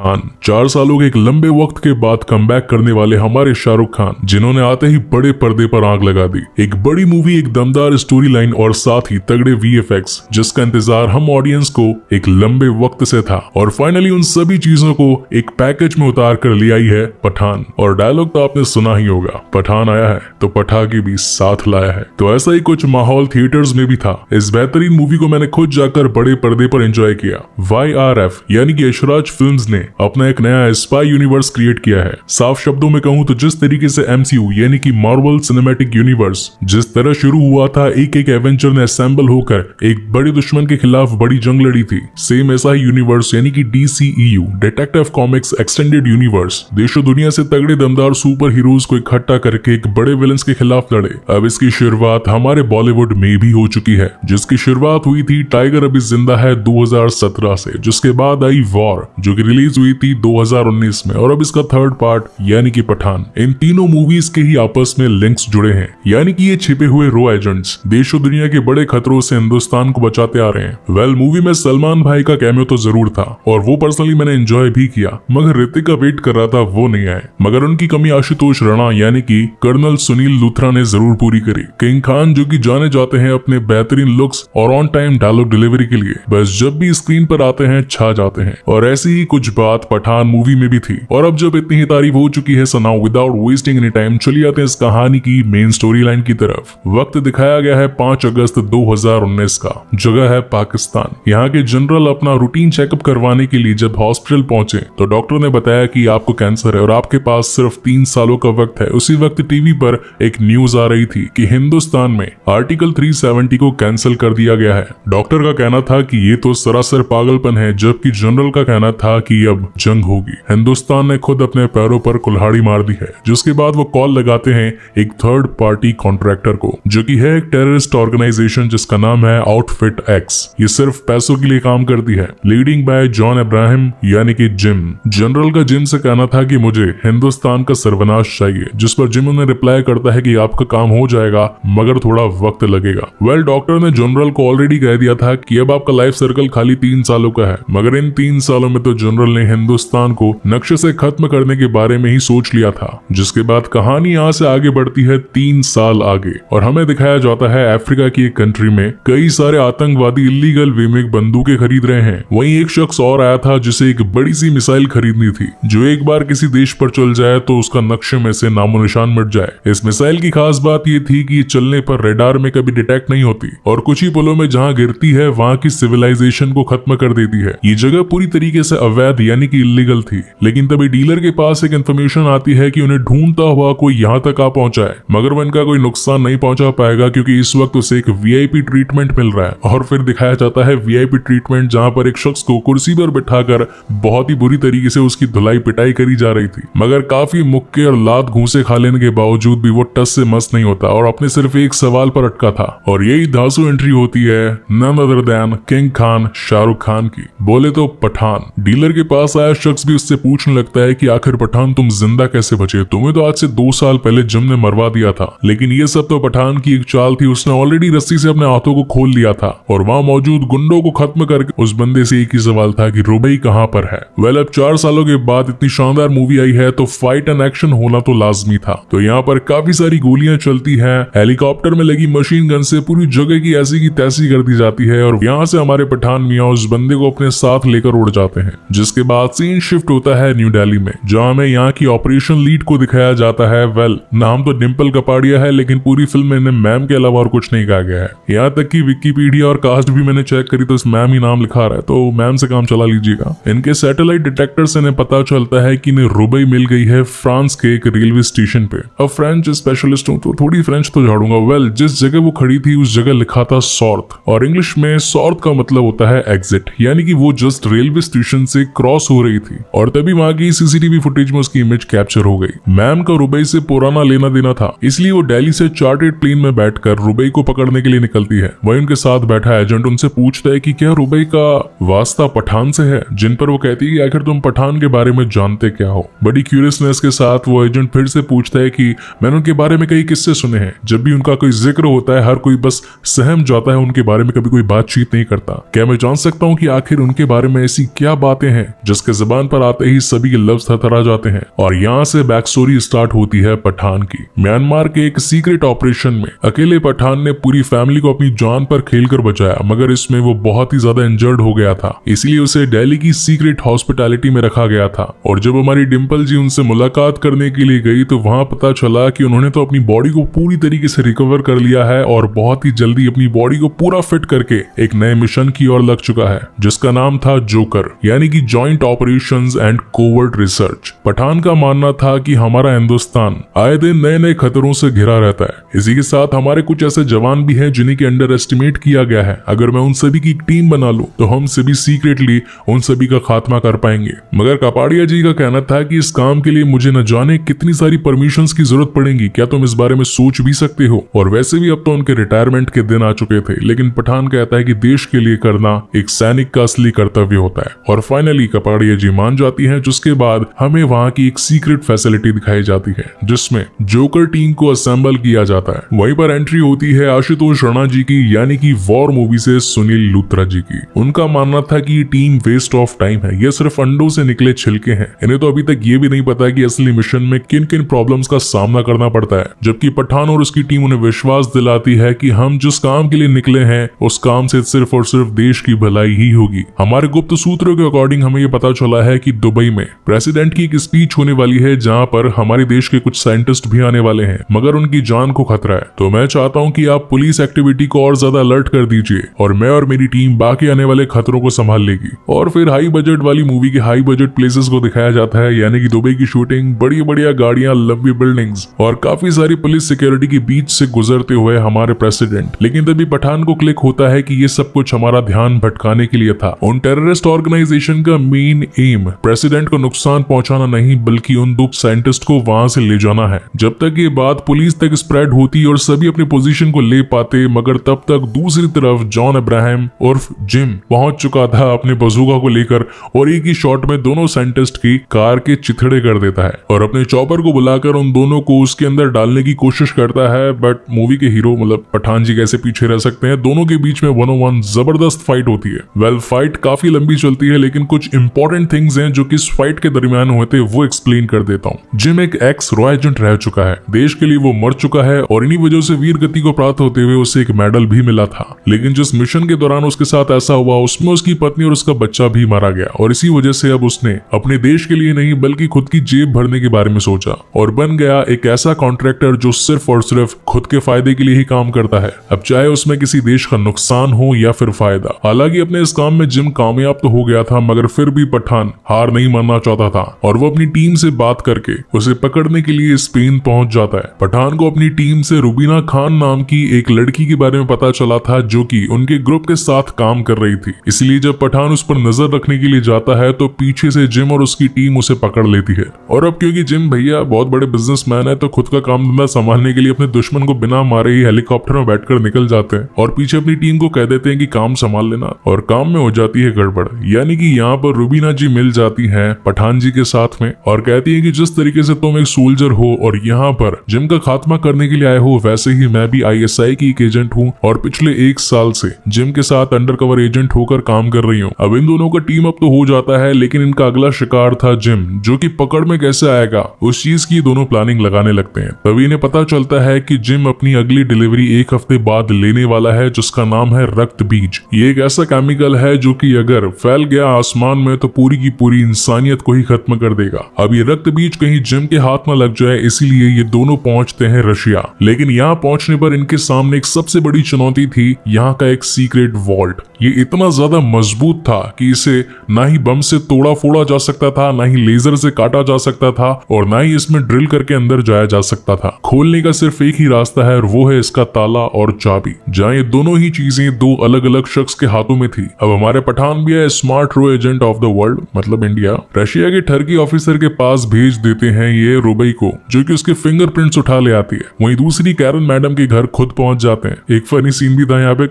पठान 4 सालों के एक लंबे वक्त के बाद कमबैक करने वाले हमारे शाहरुख खान, जिन्होंने आते ही बड़े पर्दे पर आग लगा दी। एक बड़ी मूवी, एक दमदार स्टोरी लाइन और साथ ही तगड़े VFX, जिसका इंतजार हम ऑडियंस को एक लंबे वक्त से था। और फाइनली उन सभी चीजों को एक पैकेज में उतार कर ले आई है पठान। और डायलॉग तो आपने सुना ही होगा, पठान आया है तो पटाखे भी साथ लाया है। तो ऐसा ही कुछ माहौल थिएटर्स में भी था। इस बेहतरीन मूवी को मैंने खुद जाकर बड़े पर्दे पर एंजॉय किया। YRF यानी कि यशराज फिल्म्स ने अपना एक नया स्पाई यूनिवर्स क्रिएट किया है। साफ शब्दों में कहूं तो जिस तरीके से MCU यानी कि मार्वल सिनेमैटिक यूनिवर्स जिस तरह शुरू हुआ था, एक एक एवेंजर ने असेंबल होकर एक बड़े दुश्मन के खिलाफ बड़ी जंग लड़ी थी, सेम ऐसा ही यूनिवर्स यानी कि DCEU detective comics extended universe देशों दुनिया से तगड़े दमदार सुपर हीरोज को इकट्ठा करके एक बड़े विलन्स के खिलाफ लड़े। अब इसकी शुरुआत हमारे बॉलीवुड में भी हो चुकी है, जिसकी शुरुआत हुई थी टाइगर अभी जिंदा है 2017 से, जिसके बाद आई वॉर जो कि रिलीज हुई थी 2019 में, और अब इसका थर्ड पार्ट यानी कि पठान। इन तीनों मूवीज के ही आपस में लिंक्स जुड़े हैं, यानी कि ये छिपे हुए रो एजेंट्स देशों दुनिया के बड़े खतरों से हिंदुस्तान को बचाते आ रहे हैं। वेल, मूवी में सलमान भाई का कैमियो तो जरूर था और वो पर्सनली मैंने एंजॉय भी किया, मगर ऋतिक का वेट कर रहा था, वो नहीं आए। मगर उनकी कमी आशुतोष राणा यानी कि कर्नल सुनील लूथरा ने जरूर पूरी करी। किंग खान जो कि जाने जाते हैं अपने बेहतरीन लुक्स और ऑन टाइम डायलॉग डिलीवरी के लिए, बस जब भी स्क्रीन पर आते हैं छा जाते हैं। और ऐसी ही कुछ बात पठान मूवी में भी थी। और अब जब इतनी ही तारीफ हो चुकी है, so now without wasting any time चलिए आते हैं इस कहानी की मेन स्टोरी लाइन की तरफ। वक्त दिखाया गया है 5 अगस्त 2019 का। जगह है पाकिस्तान। यहाँ के जनरल अपना रूटीन चेकअप करवाने के लिए जब हॉस्पिटल पहुंचे तो डॉक्टर ने बताया कि आपको कैंसर है और आपके पास सिर्फ 3 सालों का वक्त है। उसी वक्त टीवी पर एक न्यूज आ रही थी कि हिंदुस्तान में आर्टिकल 370 को कैंसिल कर दिया गया है। डॉक्टर का कहना था कि ये तो सरासर पागलपन है, जबकि जनरल का कहना था कि अब जंग होगी। हिंदुस्तान ने खुद अपने पैरों पर कुल्हाड़ी मार दी है। जिसके बाद वो कॉल लगाते हैं एक थर्ड पार्टी कॉन्ट्रैक्टर को, जो कि है एक टेररिस्ट ऑर्गेनाइजेशन जिसका नाम है आउटफिट X। ये सिर्फ पैसों के लिए काम करती है। लीडिंग बाय जॉन अब्राहम यानी कि जिम। जनरल का जिम से कहना था कि मुझे हिंदुस्तान का सर्वनाश चाहिए, जिस पर जिम उन्हें रिप्लाई करता है कि आपका काम हो जाएगा मगर थोड़ा वक्त लगेगा। वेल, डॉक्टर ने जनरल को ऑलरेडी कह दिया था कि अब आपका लाइफ सर्कल खाली 3 सालों का है, मगर इन 3 सालों में तो जनरल ने हिंदुस्तान को नक्शे से खत्म करने के बारे में ही सोच लिया था। जिसके बाद कहानी यहाँ से आगे बढ़ती है 3 साल आगे और हमें दिखाया जाता है अफ्रीका की एक कंट्री में कई सारे आतंकवादी इलीगल वे में बंदूकें खरीद रहे हैं। वहीं एक शख्स और आया था जिसे एक बड़ी सी मिसाइल खरीदनी थी, जो एक बार किसी देश पर चल जाए तो उसका नक्शे में से नामो निशान मिट जाए। इस मिसाइल की खास बात ये थी कि ये चलने पर रेडार में कभी डिटेक्ट नहीं होती और कुछ ही पुलों में जहाँ गिरती है वहाँ की सिविलाइजेशन को खत्म कर देती है। ये जगह पूरी तरीके से अवैध यानी कि इलीगल थी, लेकिन तभी डीलर के पास एक इन्फॉर्मेशन आती है कि उन्हें ढूंढता हुआ कोई यहाँ तक आ पहुंचा है, मगर वो इनका कोई नुकसान नहीं पहुंचा पाएगा क्योंकि इस वक्त उसे एक VIP ट्रीटमेंट मिल रहा है। और फिर दिखाया जाता है VIP ट्रीटमेंट जहाँ पर एक शख्स को कुर्सी पर बिठाकर बहुत ही बुरी तरीके से उसकी धुलाई पिटाई करी जा रही थी, मगर काफी मुक्के और लात घूंसे खा लेने के बावजूद भी वो टस से मस नहीं होता और अपने सिर्फ एक सवाल पर अटका था। और यही धांसू एंट्री होती है none other than king Khan Shahrukh Khan की। बोले तो पठान। डीलर के पास आया शख्स भी उससे पूछने लगता है कि आखिर पठान तुम जिंदा कैसे बचे, तुम्हें तो आज से 2 साल पहले जिम ने मरवा दिया था। लेकिन ये सब तो पठान की एक चाल थी, उसने ऑलरेडी रस्सी से अपने हाथों को खोल लिया था और वहाँ मौजूद गुंडों को खत्म करके उस बंदे से एक ही सवाल था कि रुबई कहाँ पर है। वेल, अब 4 सालों के बाद इतनी शानदार मूवी आई है तो फाइट एंड एक्शन होना तो लाजमी था। तो यहाँ पर काफी सारी गोलियां चलती हैं, हेलीकॉप्टर में लगी मशीन गन से पूरी जगह की ऐसी की तैसी कर दी जाती है और यहाँ से हमारे पठान मियाँ उस बंदे को अपने साथ लेकर उड़ जाते हैं। जिसके बाद सीन शिफ्ट होता है न्यू दिल्ली में, जहाँ हमें यहाँ की ऑपरेशन लीड को दिखाया जाता है। वेल, नाम तो डिम्पल कपाड़िया है, लेकिन पूरी फिल्म में इन्हें मैम के अलावा और कुछ नहीं कहा गया है। यहाँ तक कि विकिपीडिया और कास्ट भी मैंने चेक करी तो इस मैम ही नाम लिखा रहा है, तो मैम से काम चला लीजिएगा। इनके सैटेलाइट डिटेक्टर से इन्हें पता चलता है कि इन्हें रुबई मिल गई है फ्रांस के एक रेलवे स्टेशन पे। अब फ्रेंच स्पेशलिस्ट हूँ तो थोड़ी फ्रेंच तो झाड़ूंगा। वेल, जिस जगह वो खड़ी थी उस जगह लिखा था सॉर्थ, और इंग्लिश में सॉर्थ का मतलब होता है एग्जिट, यानी कि वो जस्ट रेलवे स्टेशन से क्रॉस हो रही थी और तभी वहां की CCTV फुटेज में उसकी इमेज कैप्चर हो गई। मैम का रुबई से पुराना लेना देना था, इसलिए वो दिल्ली से चार्टर्ड प्लेन में बैठकर रुबई को पकड़ने के लिए निकलती है। वही उनके साथ बैठा एजेंट उनसे पूछता है कि क्या रुबई का वास्ता पठान से है, जिन पर वो कहती है कि आखिर तुम पठान के बारे में जानते क्या हो। बड़ी क्यूरियसनेस के साथ वो एजेंट फिर से पूछता है कि मैंने उनके बारे में कई किस्से सुने हैं, जब भी उनका कोई जिक्र होता है हर कोई बस सहम जाता है, उनके बारे में कभी कोई बातचीत नहीं करता। क्या मैं जान सकता हूँ कि आखिर उनके बारे में ऐसी क्या बातें हैं जिसके जुबान पर आते ही सभी के लफ्ज थरथरा जाते हैं। और यहाँ से बैक स्टोरी स्टार्ट होती है पठान की। म्यांमार के एक सीक्रेट ऑपरेशन में अकेले पठान ने पूरी फैमिली को अपनी जान पर खेलकर बचाया, मगर इसमें वो बहुत ही ज्यादा इंजर्ड हो गया था, इसलिए उसे दिल्ली की सीक्रेट हॉस्पिटैलिटी में रखा गया था। और जब हमारी डिम्पल जी उनसे मुलाकात करने के लिए गई तो वहां पता चला कि उन्होंने तो अपनी बॉडी को पूरी तरीके से रिकवर कर लिया है और बहुत ही जल्दी अपनी बॉडी को पूरा फिट करके एक नए मिशन की ओर लग चुका है, जिसका नाम था जोकर, यानी कि joint operations and covert research. Pathan का मानना था कि हमारा हिंदुस्तान आए दिन नए नए खतरों से घिरा रहता है। इसी के साथ हमारे कुछ ऐसे जवान भी हैं जिन्हें की अंडर एस्टिमेट किया गया है। अगर मैं उन सभी की टीम बना लूं तो हम सभी सीक्रेटली उन सभी का खात्मा कर पाएंगे। मगर कापाड़िया जी का कहना था कि इस काम के लिए मुझे न जाने कितनी सारी परमिशंस की जरूरत पड़ेगी, क्या तुम इस बारे में सोच भी सकते हो? और वैसे भी अब तो उनके रिटायरमेंट के दिन आ चुके थे, लेकिन पठान कहता है कि देश के लिए करना एक सैनिक का असली कर्तव्य होता है। और फाइनली कापाड़िया जी मान जाती है, जिसके बाद हमें वहाँ की एक सीक्रेट फैसिलिटी दिखाई जाती है जिसमें जोकर टीम को असेंबल किया जाता है। वहीं पर एंट्री होती है आशुतोष राणा जी की, यानी कि वॉर मूवी से सुनील लूथरा जी की। उनका मानना था कि ये टीम वेस्ट ऑफ टाइम है, ये सिर्फ अंडों से निकले छिलके हैं, इन्हें तो अभी तक ये भी नहीं पता कि असली मिशन में किन किन प्रॉब्लम्स का सामना करना पड़ता है। जबकि पठान और उसकी टीम उन्हें विश्वास दिलाती है कि हम जिस काम के लिए निकले हैं उस काम से सिर्फ और सिर्फ देश की भलाई ही होगी। हमारे गुप्त सूत्रों के अकॉर्डिंग हमें ये पता चला है कि दुबई में प्रेसिडेंट की एक स्पीच होने वाली है जहाँ पर हमारे देश के कुछ साइंटिस्ट भी आने वाले हैं, मगर उनकी जान को खतरा है। तो मैं चाहता हूँ कि आप पुलिस एक्टिविटी को और ज्यादा अलर्ट कर दीजिए और मैं और मेरी टीम बाकी आने वाले खतरों को संभाल लेगी। और फिर हाई बजट वाली मूवी के हाई बजट प्लेसेस को दिखाया जाता है, यानी कि दुबई की शूटिंग, बड़ी बढ़िया गाड़ियां, लंबी बिल्डिंग्स और काफी सारी पुलिस सिक्योरिटी के बीच से गुजरते हुए हमारे प्रेसिडेंट। लेकिन तभी पठान को क्लिक होता है कि ये सब कुछ हमारा ध्यान भटकाने के लिए था। उन टेररिस्ट ऑर्गेनाइजेशन का मेन एम प्रेसिडेंट को नुकसान पहुंचाना नहीं, बल्कि उन दो साइंटिस्ट को वहां से ले जाना है। जब तक ये बात पुलिस तक स्प्रेड होती और सभी अपनी पोजीशन को ले पाते, मगर तब तक दूसरी तरफ जॉन अब्राहम उर्फ जिम पहुंच चुका था अपने बजूका को लेकर और एक ही शॉट में दोनों साइंटिस्ट की कार के चिथड़े कर देता है और अपने चॉपर को बुलाकर उन दोनों को उसके अंदर डालने की कोशिश करता है। बट मूवी के हीरो मतलब पठान जी कैसे पीछे रह सकते हैं? दोनों के बीच में 1-on-1 जबरदस्त फाइट होती है। वेल, फाइट काफी लंबी चलती है, लेकिन कुछ इंपॉर्टेंट थिंग्स हैं जो कि इस फाइट के दरमियान होते वो एक्सप्लेन कर देता हूँ। जिम एक एक्स रॉ एजेंट रह चुका है, देश के लिए वो मर चुका है और इन्हीं वजह से वीर गति को प्राप्त होते हुए उसे एक मेडल भी मिला था। लेकिन जिस मिशन के दौरान उसके साथ ऐसा हुआ उसमें उसकी पत्नी और उसका बच्चा भी मारा गया और इसी वजह से अब उसने अपने देश के लिए नहीं बल्कि खुद की जेब भरने के बारे में सोचा और बन गया एक ऐसा कॉन्ट्रैक्टर जो सिर्फ और सिर्फ खुद के फायदे के लिए ही काम करता है, अब चाहे उसमें किसी देश का नुकसान हो या फिर फायदा। हालांकि अपने इस काम में जिम कामयाब तो हो गया था, मगर फिर भी पठान हार नहीं मानना चाहता था और वो अपनी टीम से बात करके उसे पकड़ने के लिए स्पेन पहुंच जाता है। पठान को अपनी टीम से रुबीना खान नाम की एक लड़की के बारे में पता चला था जो कि उनके ग्रुप के साथ काम कर रही थी, इसलिए जब पठान उस पर नजर रखने के लिए जाता है तो पीछे से जिम और उसकी टीम उसे पकड़ लेती है। और अब क्योंकि जिम भैया बहुत बड़े बिजनेसमैन है तो खुद का काम धंधा संभालने के लिए अपने दुश्मन को बिना मारे ही हेलीकॉप्टर में बैठकर निकल जाते हैं और पीछे अपनी टीम को कह देते हैं कि काम संभाल लेना, और काम में हो जाती है गड़बड़। यानी कि यहाँ पर रुबीना जी मिल जाती हैं पठान जी के साथ में और कहती है कि जिस तरीके से तुम एक सोल्जर हो और यहाँ पर जिम का खात्मा करने के लिए आए हो, वैसे ही मैं भी ISI की एक एजेंट हूँ और पिछले 1 साल से जिम के साथ अंडरकवर एजेंट होकर काम कर रही हूँ। अब इन दोनों का टीम अप तो हो जाता है, लेकिन इनका अगला शिकार था जिम, जो कि पकड़ में कैसे आएगा उस चीज की दोनों प्लानिंग लगाने लगते हैं। तभी इन्हें पता चलता है कि जिम अपनी अगली डिलीवरी 1 हफ्ते बाद लेने वाला है, जिसका नाम है रक्त बीज। ये एक ऐसा केमिकल है जो कि अगर फैल गया आसमान में तो पूरी की पूरी इंसानियत को ही खत्म कर देगा। अब ये रक्त बीज कहीं जिम के हाथ न लग जाए, इसीलिए ये दोनों पहुंचते हैं रशिया। लेकिन यहाँ पहुंचने पर इनके सामने एक सबसे बड़ी चुनौती थी यहाँ का एक सीक्रेट वॉल्ट। ये इतना ज्यादा मजबूत था कि इसे ना ही बम से तोड़ा फोड़ा जा सकता था, ना ही लेजर से काटा जा सकता था और ना ही इसमें ड्रिल करके अंदर जाया जा सकता था। खोलने का सिर्फ एक ही रास्ता है और वो है इसका ताला और चाबी। जहाँ ये दोनों ही चीजें 2 अलग अलग शख्स के हाथों में थी। अब हमारे पठान भी है स्मार्ट रो एजेंट ऑफ द वर्ल्ड मतलब इंडिया, रशिया के ठरकी ऑफिसर के पास भेज देते हैं ये रुबई को, जो कि उसके फिंगरप्रिंट्स उठा ले आती है। वहीं दूसरी कैरन मैडम के घर खुद पहुंच जाते हैं। एक फनी सीन भी था यहाँ पे,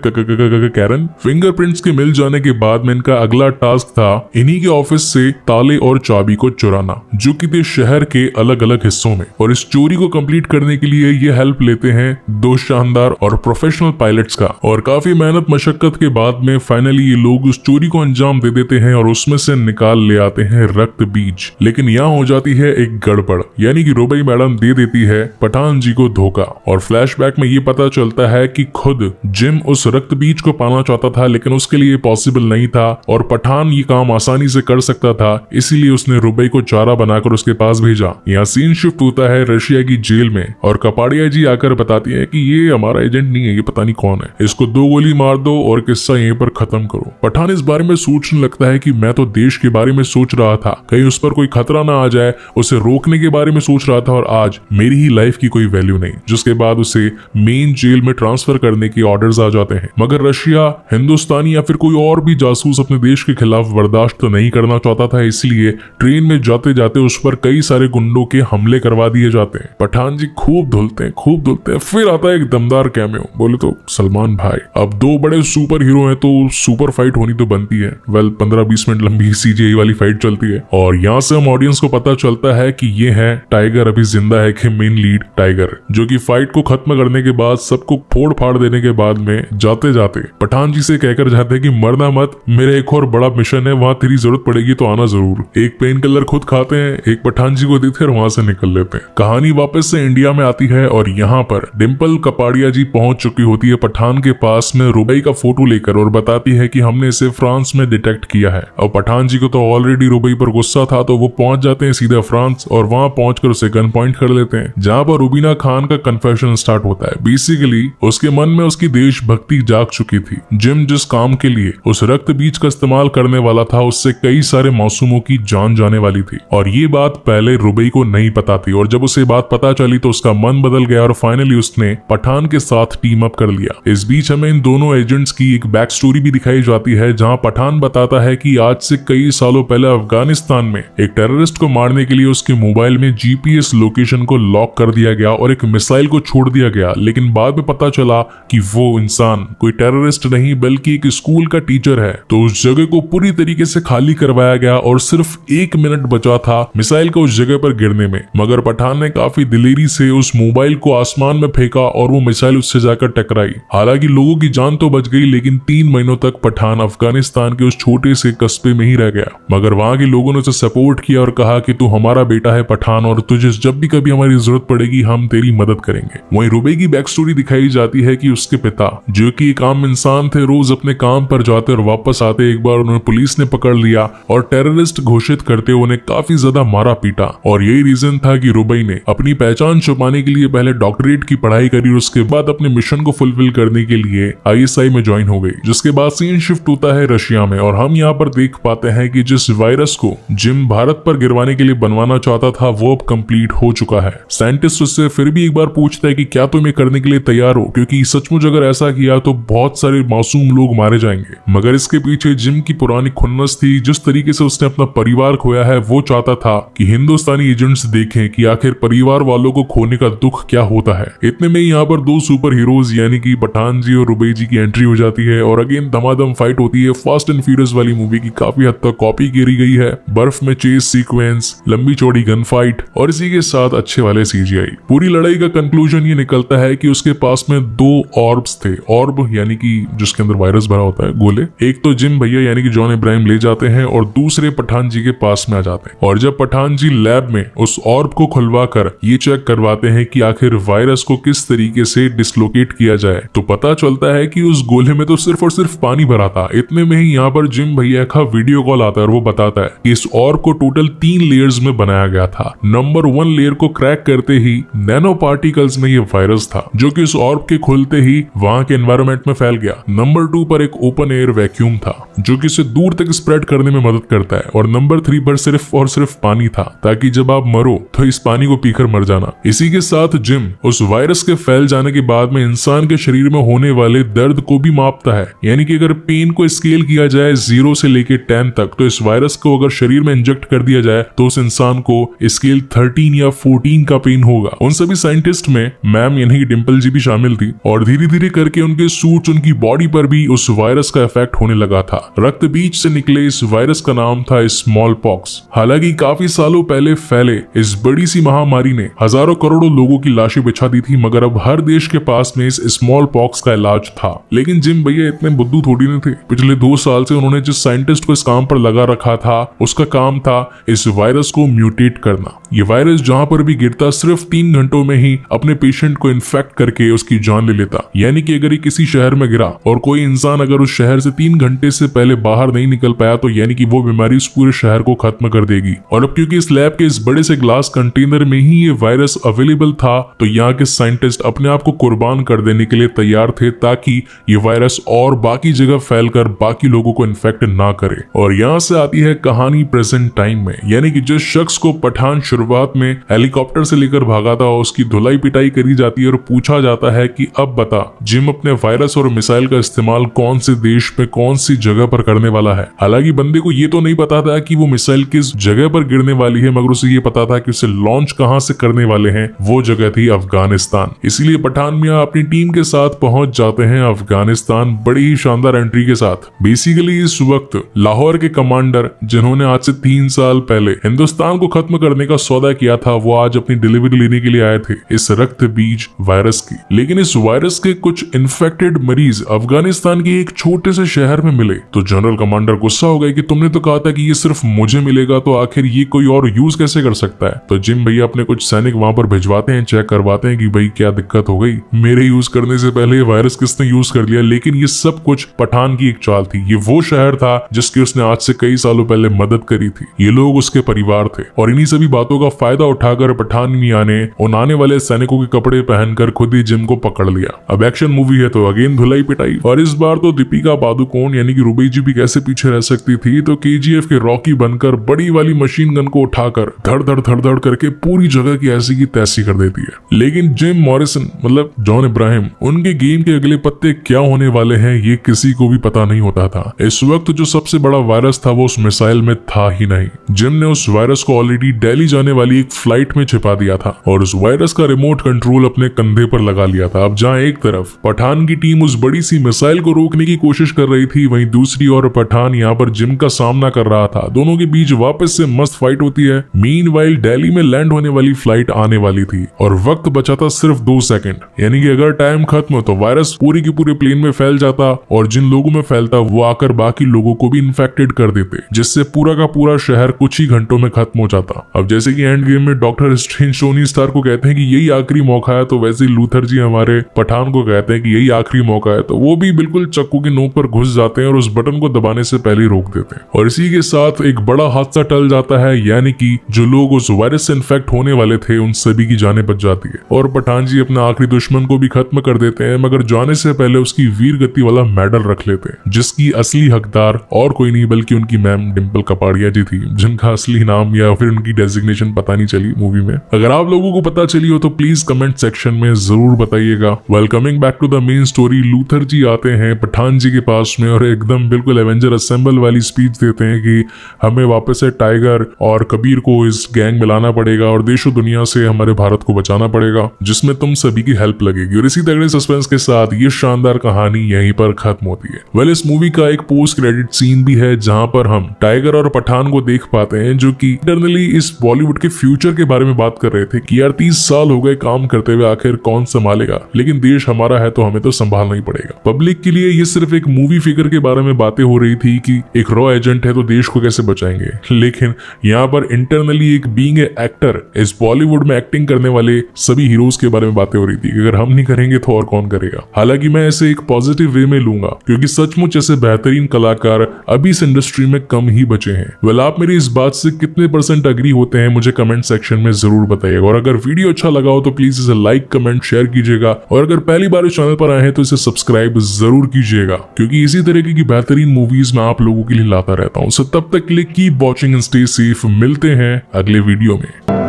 कैरन फिंगरप्रिंट्स के मिल जाने के बाद में इनका अगला टास्क था इन्हीं के ऑफिस से ताले और चाबी को चुराना, जो कि थे शहर के अलग अलग हिस्सों में। और इस चोरी को कंप्लीट करने के लिए ये हेल्प लेते हैं 2 शानदार और प्रोफेशनल पायलट्स का। और काफी मेहनत मशक्कत के बाद में फाइनली ये लोग उस चोरी को अंजाम दे देते हैं और उसमें से निकाल ले आते हैं रक्त बीज। लेकिन यहाँ हो जाती है एक गड़बड़, यानी कि रुबई मैडम दे देती है पठान जी को धोखा। और फ्लैशबैक में ये पता चलता है कि खुद जिम उस रक्त बीज को पाना चाहता था, लेकिन उसके लिए पॉसिबल नहीं था और पठान ये काम आसानी से कर सकता था, इसीलिए उसने रुबई को चारा बनाकर उसके पास भेजा। यहाँ सीन शिफ्ट होता है रशिया की जेल में और कपाड़िया जी आकर बताती है कि ये हमारा एजेंट नहीं है, ये पता नहीं कौन है, इसको 2 गोली मार दो और किस्सा यहीं पर खत्म करो। पठान इस बारे में सोचने लगता है कि मैं तो देश के बारे में सोच रहा था, कहीं उस पर कोई खतरा ना आ जाए, उसे रोकने के बारे में सोच रहा था और आज मेरी ही लाइफ की कोई वैल्यू नहीं। जिसके बाद उसे मेन जेल में ट्रांसफर करने के ऑर्डर्स आ जाते हैं। मगर रशिया हिंदुस्तानी या फिर कोई और भी जासूस अपने देश के खिलाफ बर्दाश्त तो नहीं करना चाहता था, इसलिए ट्रेन में जाते जाते उस पर कई सारे गुंडों के हमले करवा दिए जाते हैं। पठान जी खूब धुलते हैं। फिर आता है एक दमदार कैमियो। बोले तो सलमान भाई, अब 2 बड़े सुपर हीरो हैं तो सुपर फाइट होनी तो बनती है। 15-20 मिनट लंबी CGI वाली फाइट चलती है और यहाँ से हम ऑडियंस को पता चलता है कि ये है टाइगर अभी जिंदा है कि मेन लीड टाइगर, जो कि फाइट को खत्म करने के बाद सबको फोड़ फाड़ देने के बाद में जाते जाते पठान जी से कहकर जाते हैं कि मरना मत, मेरा एक और बड़ा मिशन है, वहां तेरी जरूरत पड़ेगी तो आना जरूर। एक पेन किलर खुद खाते हैं, एक पठान जी को देते हैं और वहां से निकल लेते हैं। कहानी वापस से इंडिया में आती है और यहाँ पर डिम्पल कपाड़िया जी पहुंच चुकी होती है पठान के पास में रुबई का फोटो लेकर और बताती है कि हमने इसे फ्रांस में डिटेक्ट किया है। और पठान जी को तो ऑलरेडी रुबई पर गुस्सा था, तो वो पहुंच जाते हैं सीधा फ्रांस और वहां पहुंचकर उसे गन पॉइंट कर लेते हैं, जहां पर रुबीना खान का कन्फेशन स्टार्ट होता है। बेसिकली उसके मन में उसकी देशभक्ति जाग चुकी थी। जिम जिस काम के लिए उस रक्त बीज का इस्तेमाल करने वाला था, उससे कई सारे मासूमों की जान जाने वाली थी और ये बात पहले रुबई को नहीं पता थी। और जब उसे बात पता चली तो उसका मन बदल गया और फाइनली उसने पठान के साथ टीम अप कर लिया। इस बीच हमें इन दोनों एजेंट्स की एक बैक स्टोरी भी दिखाई जाती है, जहां पठान बताता है कि आज से कई सालों पहले अफगानिस्तान में एक टेररिस्ट को मारने के लिए उसके मोबाइल में GPS लोकेशन को लॉक कर दिया गया और एक मिसाइल को छोड़ दिया गया। लेकिन बाद में पता चला कि वो इंसान कोई टेररिस्ट नहीं बल्कि एक स्कूल का टीचर है। तो उस जगह को पूरी तरीके से खाली करवाया गया और सिर्फ 1 मिनट बचा था मिसाइल को उस जगह पर गिरने में। मगर पठान ने काफी दिलेरी से उस मोबाइल को आसमान में फेंका और वो मिसाइल उससे जाकर टकराई। हालांकि लोगों की जान तो बच गई, लेकिन 3 महीनों तक पठान अफगानिस्तान के उस छोटे से कस्बे में ही रह गया। मगर वहां के लोगों ने उसे सपोर्ट किया और कहा कि तू हमारा बेटा है पठान और तुझे जब भी कभी हमारी जरूरत पड़ेगी हम तेरी मदद करेंगे। वहीं रुबई की बैक स्टोरी दिखाई जाती है कि उसके पिता, जो कि एक आम इंसान थे, रोज अपने काम पर जाते और वापस आते एक बार उन्हें पुलिस ने पकड़ लिया और टेररिस्ट घोषित करते उन्हें काफी ज्यादा मारा पीटा। और यही रीजन था कि रुबई ने अपनी पहचान छुपाने के लिए पहले डॉक्टरेट की पढ़ाई करी और उसके बाद अपने मिशन को फुलफिल करने के लिए ISI में ज्वाइन हो गई। जिसके बाद सीन शिफ्ट होता है रशिया में और हम यहाँ पर देख पाते हैं कि जिस वायरस को जिम भारत पर गिरवाने के लिए बनवाना चाहता था वो अब कंप्लीट हो चुका है। साइंटिस्ट उससे फिर भी एक बार पूछता है कि क्या तुम ये करने के लिए तैयार हो, क्योंकि सचमुच अगर ऐसा किया तो बहुत सारे मासूम लोग मारे जाएंगे। मगर इसके पीछे जिम की पुरानी खुन्नस थी। जिस तरीके से उसने अपना परिवार खोया है, वो चाहता था कि हिंदुस्तानी एजेंट्स देखें कि आखिर परिवार वालों को खोने का दुख क्या होता है। इतने में यहाँ पर 2 सुपर हीरोज यानी कि पठान जी और रुबई जी की एंट्री हो जाती है और अगेन धमाधम फाइट होती है। फास्ट एंड फ्यूरियस वाली मूवी की काफी हद तक कॉपी करी गई है। बर्फ में चेस सीक्वेंस, लंबी चौड़ी गन फाइट और इसी के साथ अच्छे वाले CGI। पूरी लड़ाई का कंक्लूजन ये निकलता है कि उसके पास में 2 ऑर्ब्स थे। ऑर्ब यानी कि जिसके अंदर वायरस भरा होता है, गोले। एक तो जिम भैया यानी कि जॉन इब्राहिम ले जाते हैं और दूसरे पठान जी के पास में आ जाते हैं। और जब पठान जी लैब में उस ऑर्ब को खुलवा कर ये चेक करवाते हैं कि आखिर वायरस को किस तरीके से डिसलोकेट किया जाए, तो पता चलता है कि उस गोले में तो सिर्फ और सिर्फ पानी भरा था। इतने में ही यहाँ पर जिम भैया का वीडियो कॉल आता है और वो बताता है कि इस ऑर्ब को टोटल 3 लेयर्स में बनाया गया था। नंबर 1 लेयर को क्रैक करते ही नैनो पार्टिकल्स में ये वायरस था, जो कि उस ऑर्ब के खुलते ही वहां के एनवायरनमेंट में फैल गया। नंबर 2 पर एक ओपन एयर वैक्यूम था, जो कि इसे दूर तक स्प्रेड करने में मदद करता है। और नंबर 3 पर सिर्फ और सिर्फ पानी था, ताकि जब आप मरो तो इस पानी को पीकर मर जाना। इसी के साथ जिम उस वायरस के फैल जाने के बाद में इंसान के शरीर में होने वाले दर्द को भी मापता है। यानी कि अगर पेन को स्केल किया जाए 0 से लेके 10 तक, तो इस वायरस को अगर शरीर में इंजेक्ट कर दिया जाए तो उस इंसान को स्केल 13 या 14 का पेन होगा। उन सभी साइंटिस्ट में मैम यानी कि डिम्पल जी भी शामिल थी और धीरे धीरे करके उनके सूट्स, उनकी बॉडी पर भी उस वायरस का इफेक्ट होने लगा था। रक्त बीज से निकले इस वायरस का नाम था स्मॉल पॉक्स। हालांकि काफी सालों पहले फैले इस बड़ी सी महामारी ने हजारों करोड़ों लोगों की लाशें बिछा दी थी, मगर अब हर देश के पास में इस स्मॉल पॉक्स का इलाज था। लेकिन जिम भैया इतने बुद्धू थोड़ी नहीं थे। पिछले 2 साल से उन्होंने जिस साइंटिस्ट को इस काम पर लगा रखा था। उसका काम था इस वायरस को म्यूटेट करना। ये वायरस जहां पर भी गिरता सिर्फ 3 घंटों में ही अपने पेशेंट को इन्फेक्ट करके उसकी जान ले लेता। यानी कि अगर ये किसी शहर में गिरा और कोई इंसान अगर उस शहर से 3 घंटे से पहले बाहर नहीं निकल पाया तो यानी कि वो बीमारी उस पूरे शहर को खत्म कर देगी। और अब क्योंकि इस लैब के इस बड़े से ग्लास कंटेनर में ही ये वायरस अवेलेबल था तो यहाँ के साइंटिस्ट अपने आप को कुर्बान कर देने के लिए तैयार थे ताकि ये वायरस और बाकी जगह फैलकर बाकी लोगों को इन्फेक्ट ना करे। और यहाँ से आती है कहानी प्रेजेंट टाइम में, यानी कि जिस शख्स को पठान शुरुआत में हेलीकॉप्टर से लेकर भागा था उसकी धुलाई पिटाई करी जाती है और पूछा जाता है कि अब बता जिम अपने वायरस और मिसाइल का इस्तेमाल कौन से देश में कौन सी जगह पर करने वाला है। हालांकि बंदे को ये तो नहीं पता था कि वो मिसाइल किस जगह पर गिरने वाली है, मगर उसे ये पता था कि उसे लॉन्च कहां से करने वाले हैं। वो जगह थी अफगानिस्तान। इसीलिए पठान मियां अपनी टीम के साथ पहुंच जाते हैं अफगानिस्तान बड़ी ही शानदार एंट्री के साथ। बेसिकली इस वक्त लाहौर के कमांडर जिन्होंने आज से 3 साल पहले हिंदुस्तान को खत्म करने का सौदा किया था वो आज अपनी डिलीवरी लेने के लिए आए थे इस रक्त बीज वायरस की। लेकिन इस वायरस के कुछ इन्फेक्टेड मरीज अफगानिस्तान के एक छोटे से शहर में मिले तो जनरल कमांडर गुस्सा हो गए कि तुमने तो कहा था कि ये सिर्फ मुझे मिलेगा तो आखिर ये कोई और यूज कैसे कर सकता है। तो जिम भैया अपने कुछ सैनिक वहां पर भिजवाते हैं, चेक करवाते हैं कि भाई क्या दिक्कत हो गई, मेरे यूज करने से पहले ये वायरस किसने यूज कर लिया। लेकिन ये सब कुछ पठान की एक चाल थी। ये वो शहर था जिसकी उसने आज से कई सालों पहले मदद करी थी। ये लोग उसके परिवार थे और इन्हीं सभी बातों का फायदा उठाकर पठान मियां ने उन आने वाले सैनिकों के कपड़े पहनकर खुद ही जिम को पकड़ लिया। अब एक्शन मूवी है तो अगेन धुलाई पिटाई, और इस बार तो दीपिका पादुकोण यानी कि रुबी जी भी कैसे पीछे रह सकती थी। तो केजीएफ के रॉकी बनकर बड़ी वाली मशीन गन को उठाकर धड़ धड़ करके पूरी जगह की ऐसी की तैसी कर देती है। लेकिन जिम मॉरिसन मतलब जॉन इब्राहिम उनके गेम के अगले पत्ते क्या होने वाले हैं ये किसी को भी पता नहीं होता था। इस वक्त जो सबसे बड़ा वायरस था वो उस मिसाइल में था ही नहीं। जिम ने उस वायरस को ऑलरेडी दिल्ली जाने वाली एक फ्लाइट में छिपा दिया था और उस वायरस का रिमोट कंट्रोल अपने कंधे पर लगा लिया था। अब जहां एक तरफ पठान की टीम उस बड़ी सी मिसाइल को रोकने की कोशिश कर रही थी, वहीं दूसरी ओर पठान यहाँ पर जिम का सामना कर रहा था। दोनों के बीच वापस से मस्त फाइट होती है। मीनवाइल दिल्ली में लैंड होने वाली फ्लाइट आने वाली थी और वक्त बचा था सिर्फ 2 सेकंड, यानी कि अगर टाइम खत्म हो तो वायरस पूरी की पूरे प्लेन में फैल जाता और जिन लोगों में फैलता वो आकर बाकी लोगों को भी इन्फेक्टेड कर देते, जिससे पूरा का पूरा शहर कुछ ही घंटों में खत्म हो जाता। अब जैसे कि एंड गेम में डॉक्टर स्ट्रेंज टोनी स्टार को कहते हैं कि यही आखिरी मौका है, तो वैसे ही लूथर जी हमारे पठान को कहते हैं कि यही आखिरी मौका है, तो वो भी बिल्कुल चक्कू की नोक पर घुस जाते हैं और उस बटन को दबाने से पहले रोक देते हैं। और इसी के साथ एक बड़ा हादसा टल जाता है, यानी कि जो लोग उस वायरस से इन्फेक्ट होने वाले थे उन सभी की जानें बच जाती है और पठान जी अपना आखिरी दुश्मन को भी खत्म कर देते हैं, मगर जाने से पहले उसकी वीर गति वाला मेडल रख लेते हैं, जिसकी असली हकदार और कोई नहीं बल्कि उनकी मैम डिम्पल कपाड़िया जी थी, जिनका असली नाम या फिर उनकी डेजिग्नेशन पता नहीं चली मूवी में। अगर आप लोगों को पता चली हो तो प्लीज कमेंट सेक्शन में जरूर बताइएगा। Welcoming back to the main story, Luther ji आते हैं पठान जी के पास में और एकदम बिल्कुल एवेंजर असेंबल वाली स्पीच देते हैं कि हमें वापस से टाइगर और कबीर को इस गैंग में लाना पड़ेगा और देशों दुनिया से हमारे भारत को बचाना पड़ेगा, जिसमें तुम सभी की हेल्प लगेगी। और इसी तगड़े सस्पेंस के साथ ये शानदार कहानी यहीं पर खत्म होती है। वेल इस मूवी का एक पोस्ट क्रेडिट सीन भी है जहां पर हम टाइगर और पठान को देख पाते हैं, जो कि इंटरनली इस बॉलीवुड के फ्यूचर के बारे में बात कर रहे थे कि यार 30 साल हो गए काम करते हुए, आखिर कौन संभालेगा, लेकिन देश हमारा है तो हमें तो संभालना ही पड़ेगा। पब्लिक के लिए ये सिर्फ एक मूवी फिगर के बारे में बातें हो रही थी कि एक रॉ एजेंट है तो देश को कैसे बचाएंगे, लेकिन यहाँ पर इंटरनली एक बीइंग ए एक्टर इस बॉलीवुड में एक्टिंग करने वाले सभी हीरोज के बारे में बातें हो रही थी कि अगर हम नहीं करेंगे तो और कौन करेगा। हालांकि मैं इसे एक पॉजिटिव वे में लूंगा क्योंकि सचमुच ऐसे बेहतरीन कलाकार अभी इस इंडस्ट्री में कम ही बचे हैं। वेल आप मेरी इस बात से कितने % अग्री होते हैं मुझे कमेंट सेक्शन में जरूर बताइएगा और अगर वीडियो अच्छा लगा हो तो प्लीज इसे लाइक कमेंट शेयर कीजिएगा और अगर पहली बार इस चैनल पर आए हैं तो इसे सब्सक्राइब जरूर कीजिएगा क्योंकि इसी तरीके की बेहतरीन मूवीज मैं आप लोगों के लिए लाता रहता हूँ। सो तब तक के लिए keep watching and stay safe. मिलते हैं अगले वीडियो में।